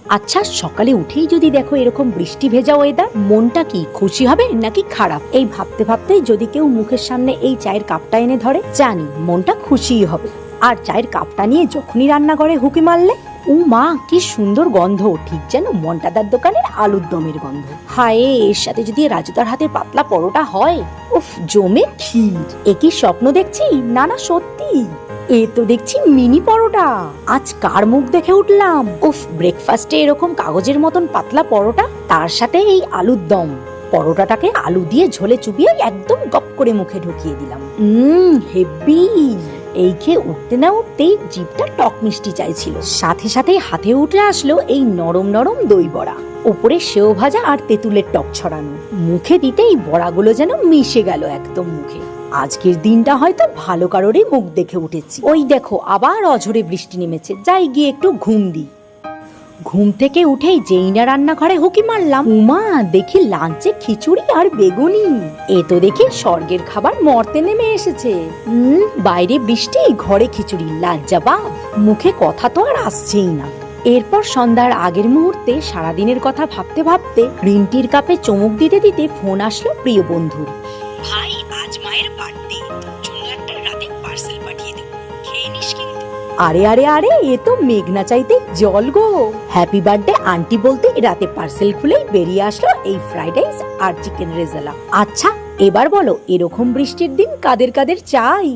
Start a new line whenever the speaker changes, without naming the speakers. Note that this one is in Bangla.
আচ্ছা, সকালে উঠেই যদি দেখো এরকম বৃষ্টি ভেজা ওয়েদার, মনটা কি খুশি হবে নাকি খারাপ? এই ভাবতে ভাবতেই যদি কেউ মুখের সামনে এই চায়ের কাপটা এনে ধরে, জানি মনটা খুশিই হবে। আর চায়ের কাপটা নিয়ে যখনই রান্নাঘরে হুকি মারলে, ও মা কি সুন্দর গন্ধ, ঠিক যেন মন্টাদার দোকানের আলুর দমের গন্ধ। হায়, এর সাথে যদি রাজুদার হাতের পাতলা পরোটা হয়, উফ জমে ক্ষীর। একই স্বপ্ন দেখছি, না না সত্যি। এ তো দেখছি মিনি পরোটা। আজ কার মুখ দেখে উঠলাম। উফ, ব্রেকফাস্টে এরকম কাগজের মতন পাতলা পরোটা, তার সাথে এই আলুর দম। পরোটাটাকে আলু দিয়ে ঝোলে চুবিয়ে একদম গপ করে মুখে ঢুকিয়ে দিলাম। হেভি। এই খেয়ে উঠতে না উঠতেই জিভটা টক মিষ্টি চাইছিল। সাথে সাথেই হাতে উঠে আসলো এই নরম নরম দই বড়া, উপরে সেও ভাজা আর তেঁতুলের টক ছড়ানো। মুখে দিতেই বড়াগুলো যেন মিশে গেল একদম মুখে। আজকের দিনটা হয়তো ভালো কারোরই মুখ দেখে উঠেছি। ওই দেখো আবার অঝরে বৃষ্টি নেমেছে, যাই গিয়ে একটু ঘুম দি। ঘুম থেকে উঠেই যেই না রান্নাঘরে হুকি মারলাম, উমা দেখি লাঞ্চে খিচুড়ি আর বেগুনি। এ তো দেখি স্বর্গের খাবার মর্তে নেমে এসেছে। বাইরে বৃষ্টি, ঘরে খিচুড়ি, লাজ্জাবাব। মুখে কথা তো আর আসছেই না। এরপর সন্ধ্যার আগের মুহূর্তে সারাদিনের কথা ভাবতে ভাবতে গ্রিন টির কাপে চুমুক দিতে দিতে ফোন আসলো প্রিয় বন্ধুর। ভাই, আজ মায়ের বার্থডে, তোর জন্য একটা রাতে পার্সেল পাঠিয়ে দেব, খেয়ে নিস কিন্তু। আরে আরে আরে, এ তো মেঘনা চাইতে জল গো। হ্যাপি বার্থডে আন্টি বলতে রাতে পার্সেল খুলেই বেরিয়ে আসলো এই ফ্রাইড রাইস আর চিকেন রেজালা। আচ্ছা, এবার বলো এরকম বৃষ্টির দিন কাদের কাদের চাই?